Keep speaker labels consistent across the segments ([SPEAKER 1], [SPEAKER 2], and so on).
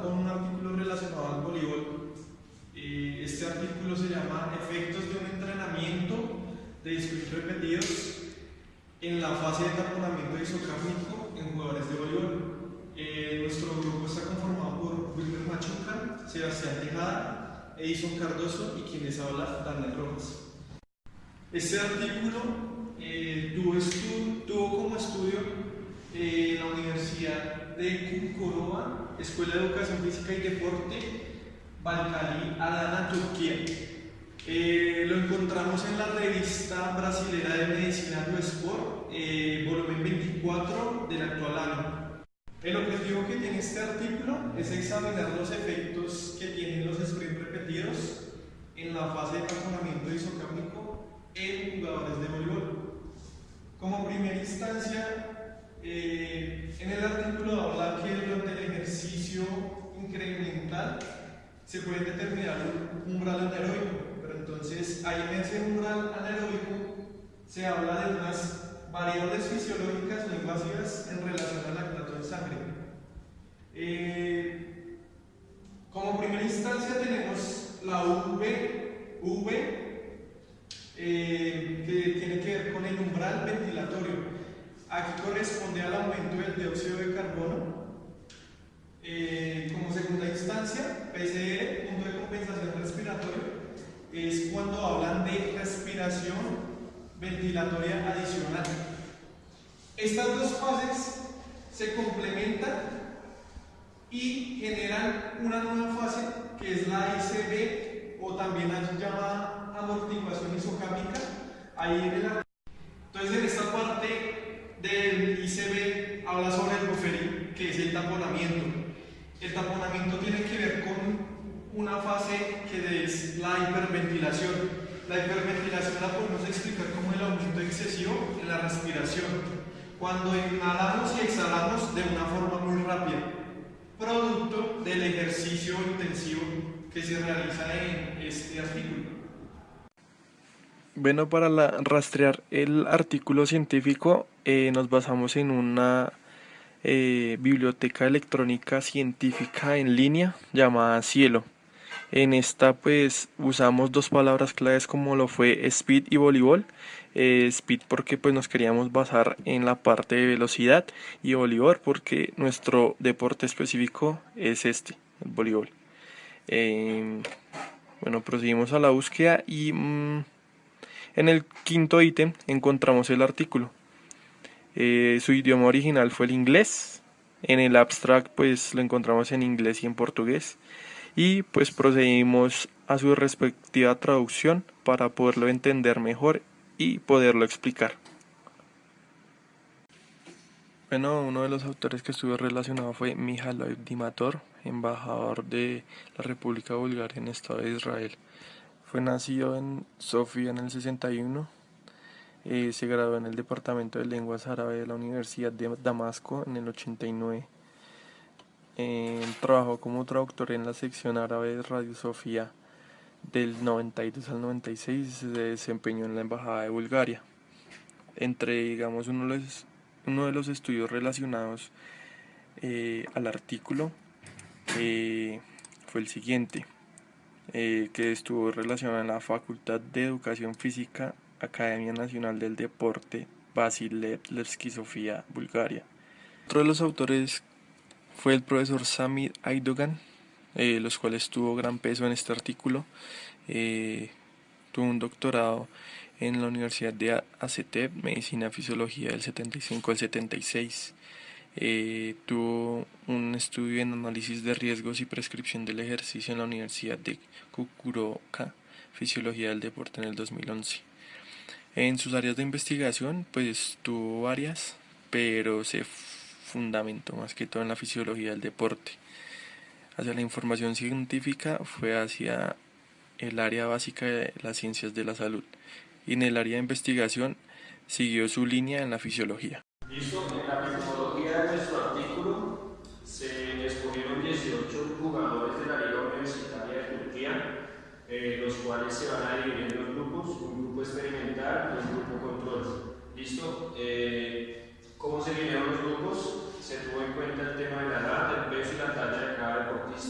[SPEAKER 1] con un artículo relacionado al voleibol. Este artículo se llama Efectos de un entrenamiento de sprints repetidos en la fase de taponamiento isocárnico en jugadores de voleibol. Nuestro grupo está conformado por Wilmer Machuca, Sebastián Tejada, Edison Cardoso y quien les habla, Daniel Rojas. Este artículo tuvo como estudio la Universidad de Kurova, Escuela de Educación Física y Deporte, Balcali, Adana, Turquía. Lo encontramos en la revista brasilera de medicina Do Sport, volumen 24 del actual año. El objetivo que tiene este artículo es examinar los efectos que tienen los sprints repetidos en la fase de taponamiento isocárnico en jugadores de voleibol. Como primera instancia, en el artículo habla que durante el ejercicio incremental se puede determinar un umbral anaeróbico, pero entonces ahí en ese umbral anaeróbico se habla de unas variables fisiológicas no invasivas en relación al lactato en sangre. Como primera instancia tenemos la UV, que tiene que ver con el umbral ventilatorio. Aquí corresponde al aumento del dióxido de carbono. Como segunda instancia, PCR, punto de compensación respiratorio, es cuando hablan de respiración ventilatoria adicional. Estas dos fases se complementan y generan una nueva fase que es la ICB, o también llamada amortiguación isocárnica. Entonces en esta parte del ICB habla sobre el buffering, que es el taponamiento. El taponamiento tiene que ver con una fase que es la hiperventilación. La hiperventilación la podemos explicar como el aumento excesivo en la respiración, cuando inhalamos y exhalamos de una forma muy rápida, producto del ejercicio intensivo que se realiza en este artículo.
[SPEAKER 2] Bueno, para rastrear el artículo científico nos basamos en una biblioteca electrónica científica en línea llamada Cielo. En esta pues usamos dos palabras claves como lo fue speed y voleibol. Speed porque pues nos queríamos basar en la parte de velocidad, y voleibol porque nuestro deporte específico es el voleibol. Bueno, procedimos a la búsqueda y en el quinto ítem encontramos el artículo. Su idioma original fue el inglés. En el abstract pues lo encontramos en inglés y en portugués. Y pues procedimos a su respectiva traducción para poderlo entender mejor y poderlo explicar. Bueno, uno de los autores que estuvo relacionado fue Mijailo Dimator, embajador de la República de Bulgaria en el Estado de Israel. Fue nacido en Sofía en el 61. Se graduó en el Departamento de Lenguas Árabe de la Universidad de Damasco en el 89. Trabajó como traductor en la sección árabe de Radio Sofía del 92 al 96 y se desempeñó en la Embajada de Bulgaria. Entre, digamos, uno de los estudios relacionados al artículo fue el siguiente, que estuvo relacionado en la Facultad de Educación Física, Academia Nacional del Deporte, Vasil Levski, Sofía, Bulgaria. Otro de los autores fue el profesor Samir Aydogan, los cuales tuvo gran peso en este artículo. Tuvo un doctorado en la Universidad de ACTEP, Medicina y Fisiología del 75 al 76. Tuvo un estudio en análisis de riesgos y prescripción del ejercicio en la Universidad de Fukuoka, Fisiología del Deporte en el 2011. En sus áreas de investigación, pues tuvo varias, pero se fundamentó más que todo en la fisiología del deporte. Hacia la información científica fue hacia el área básica de las ciencias de la salud, y en el área de investigación siguió su línea en la fisiología.
[SPEAKER 3] Listo, en la metodología de nuestro artículo se escogieron 18 jugadores de la Liga Universitaria de Turquía, los cuales se van a dividir en dos grupos, un grupo experimental y un grupo control. ¿Listo? ¿Cómo se dividieron los grupos? Se tuvo en cuenta el tema de la edad, el peso y la talla de cada deportista.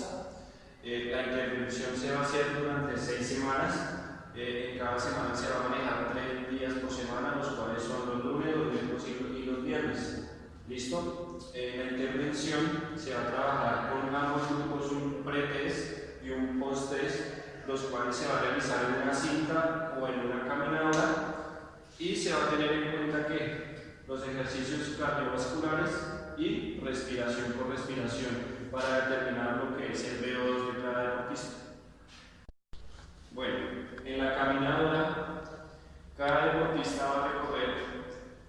[SPEAKER 3] En cada semana se va a manejar 3 días por semana, los cuales son los lunes, los miércoles y los viernes. ¿Listo? En la intervención se va a trabajar con ambos grupos un pre-test y un post-test, los cuales se va a realizar en una cinta o en una caminadora, y se va a tener en cuenta que los ejercicios cardiovasculares y respiración por respiración para determinar lo que es el VO2 de cada deportista. Bueno, en la caminadora, cada deportista va a recorrer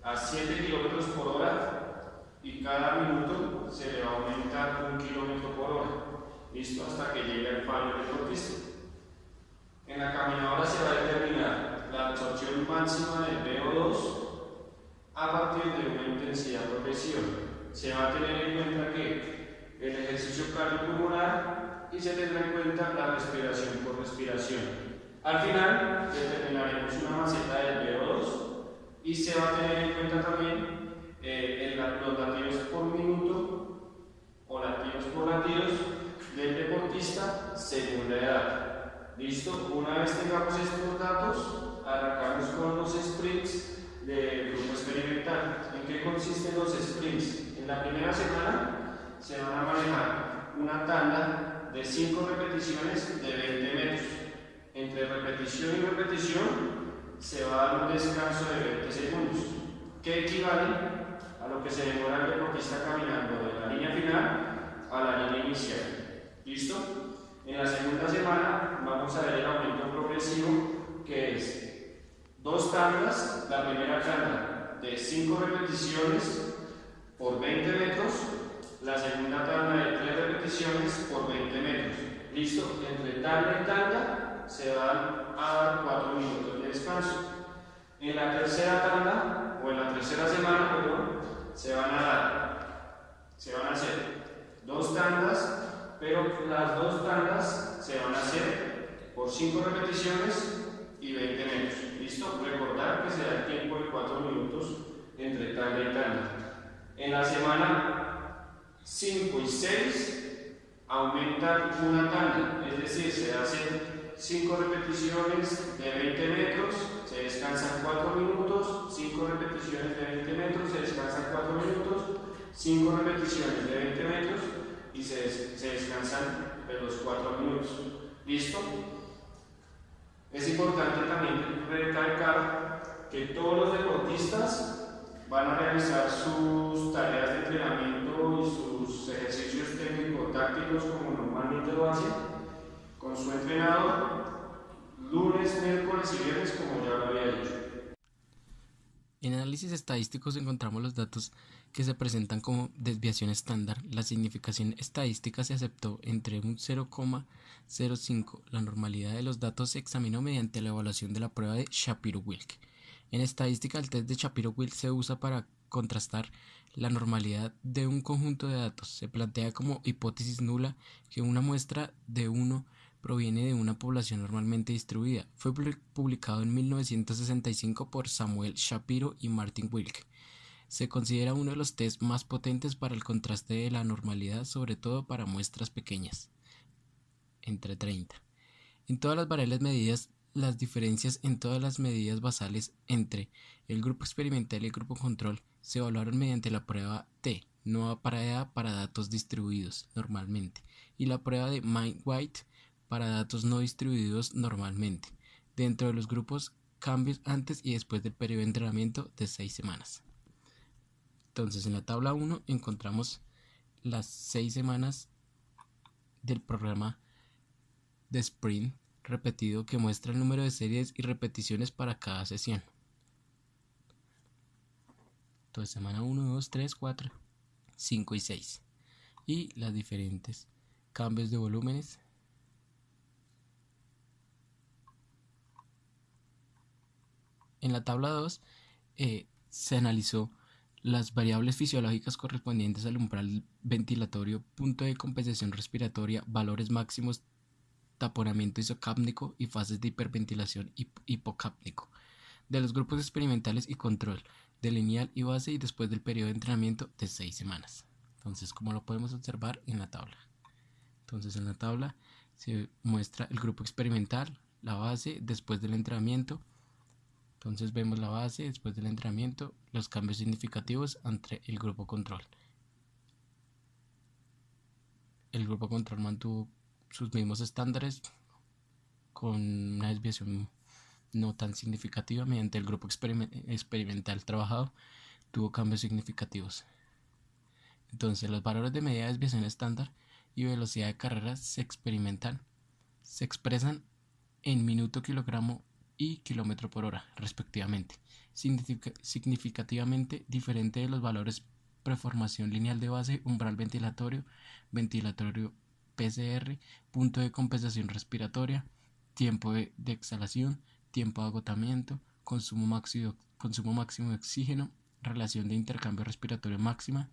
[SPEAKER 3] a 7 km por hora y cada minuto se le va a aumentar 1 km por hora. ¿Listo? Hasta que llegue al fallo del deportista. En la caminadora se va a determinar la absorción máxima del VO2 a partir de una intensidad progresiva. Se va a tener en cuenta que el ejercicio cardiopulmonar y se tendrá en cuenta la respiración por respiración. Al final determinaremos una maceta del VO2 y se va a tener en cuenta también los latidos por minuto o latidos por latidos del deportista según la edad. ¿Listo? Una vez tengamos estos datos, arrancamos con los sprints del grupo experimental. ¿En qué consisten los sprints? En la primera semana se van a manejar una tanda de 5 repeticiones de 20 metros. Entre repetición y repetición se va a dar un descanso de 20 segundos, que equivale a lo que se demora el deportista caminando de la línea final a la línea inicial. ¿Listo? En la segunda semana vamos a ver el aumento progresivo, que es 2 tandas, la primera tanda de 5 repeticiones por 20 metros, la segunda tanda de 3 repeticiones por 20 metros. ¿Listo? Entre tanda y tanda se van a dar 4 minutos de descanso. En la tercera tanda, o en la tercera semana, se van a hacer 2 tandas, pero las 2 tandas se van a hacer por 5 repeticiones y 20 metros. ¿Listo? Recordar que se da el tiempo de 4 minutos entre tanda y tanda. En la semana 5 y 6 aumentan una tanda, es decir, se hacen 5 repeticiones de 20 metros, se descansan 4 minutos, 5 repeticiones de 20 metros, se descansan 4 minutos, 5 repeticiones de 20 metros y se descansan de los 4 minutos. ¿Listo? Es importante también recalcar que todos los deportistas van a realizar sus tareas de entrenamiento y sus ejercicios técnico-tácticos como normalmente lo hacen con su entrenador lunes, miércoles y viernes, como ya lo había dicho.
[SPEAKER 4] En análisis estadísticos encontramos los datos que se presentan como desviación estándar. La significación estadística se aceptó entre un 0,05. La normalidad de los datos se examinó mediante la evaluación de la prueba de Shapiro-Wilk. En estadística, el test de Shapiro-Wilk se usa para contrastar la normalidad de un conjunto de datos. Se plantea como hipótesis nula que una muestra de 1 proviene de una población normalmente distribuida. Fue publicado en 1965 por Samuel Shapiro y Martin Wilk. Se considera uno de los tests más potentes para el contraste de la normalidad, sobre todo para muestras pequeñas, entre 30. En todas las variables medidas, las diferencias en todas las medidas basales entre el grupo experimental y el grupo control se evaluaron mediante la prueba T, no apareada para datos distribuidos normalmente, y la prueba de Mind-White para datos no distribuidos normalmente, dentro de los grupos cambios antes y después del periodo de entrenamiento de 6 semanas. Entonces, en la tabla 1 encontramos las 6 semanas del programa de sprint repetido, que muestra el número de series y repeticiones para cada sesión. Entonces, semana 1, 2, 3, 4, 5 y 6. Y las diferentes cambios de volúmenes. En la tabla 2 se analizó las variables fisiológicas correspondientes al umbral ventilatorio, punto de compensación respiratoria, valores máximos, taponamiento isocápnico y fases de hiperventilación hipocápnico de los grupos experimentales y control de lineal y base y después del periodo de entrenamiento de 6 semanas. Entonces, como lo podemos observar en la tabla. Entonces, en la tabla se muestra el grupo experimental, la base después del entrenamiento. Entonces vemos la base después del entrenamiento, los cambios significativos entre el grupo control. El grupo control mantuvo sus mismos estándares con una desviación no tan significativa, mediante el grupo experimental trabajado tuvo cambios significativos. Entonces los valores de medida de desviación estándar y velocidad de carrera se expresan en minuto, kilogramo y kilómetro por hora, respectivamente, significativamente diferente de los valores preformación lineal de base, umbral ventilatorio PCR, punto de compensación respiratoria, tiempo de exhalación, tiempo de agotamiento, consumo máximo de oxígeno, relación de intercambio respiratorio máxima,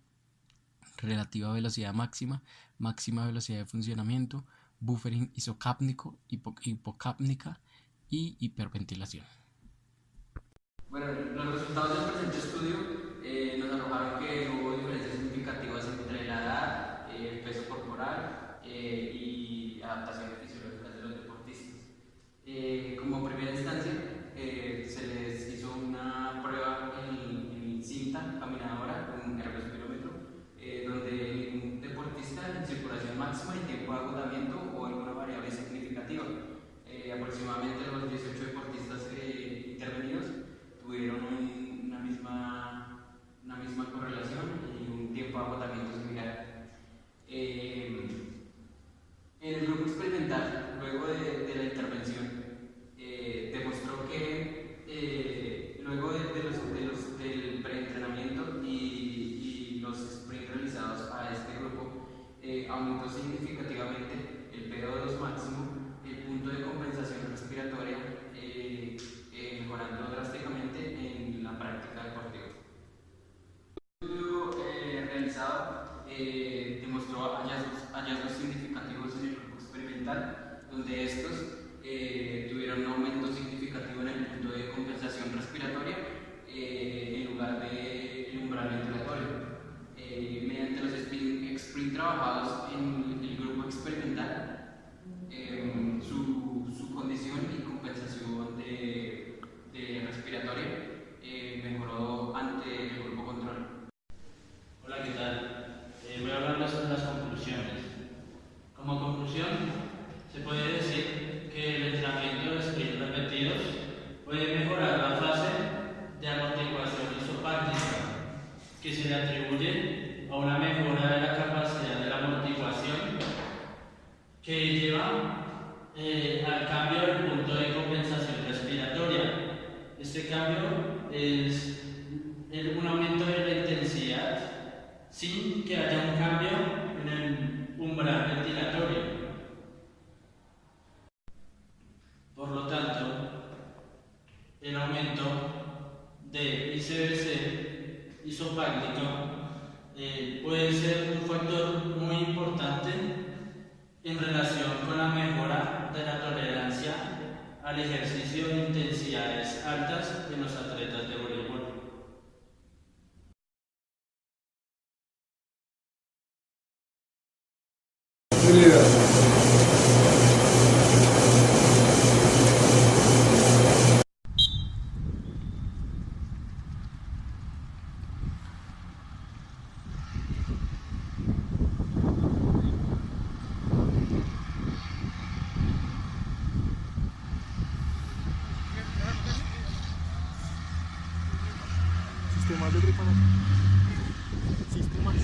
[SPEAKER 4] relativa velocidad máxima, máxima velocidad de funcionamiento, buffering isocápnico, hipocápnica y hiperventilación.
[SPEAKER 5] Bueno, los resultados del presente estudio nos arrojaron que hubo diferencias significativas entre la edad, el peso corporal y adaptaciones fisiológicas de los deportistas. Como primera instancia, se les hizo una prueba en cinta caminadora con ergospirómetro, donde un deportista en circulación máxima y tiempo de agotamiento o alguna variable significativa. Aproximadamente los 18 deportistas intervenidos tuvieron una misma correlación y un tiempo de agotamiento similar. En el grupo experimental, luego de la intervención, demostró que luego del preentrenamiento y los sprints realizados a este grupo, aumentó significativamente el PO2 máximo, el punto de compensación respiratoria, mejorando drásticamente en la práctica deportiva. El estudio realizado demostró hallazgos significativos en el grupo experimental, donde estos tuvieron un aumento significativo en el punto de compensación respiratoria en lugar del umbral ventilatorio. Mediante los sprint trabajados en el grupo experimental, su condición y compensación de respiratoria mejoró ante el grupo control.
[SPEAKER 6] Hola, ¿qué tal? Voy a hablarles sobre las conclusiones. Como conclusión, se puede decir que el entrenamiento de sprints repetidos puede mejorar la fase de amortiguación isopáctica, que se le atribuye a una mejora de la capacidad de la amortiguación que lleva al cambio del punto de compensación respiratoria. Este cambio es un aumento de la intensidad sin que haya un cambio en el umbral ventilatorio. Por lo tanto, el aumento de ICVC isopácnico puede ser un factor muy importante en relación con la mejora de la tolerancia al ejercicio de intensidades altas en los atletas de voleibol.
[SPEAKER 2] Sistemas de preparación. Sistemas.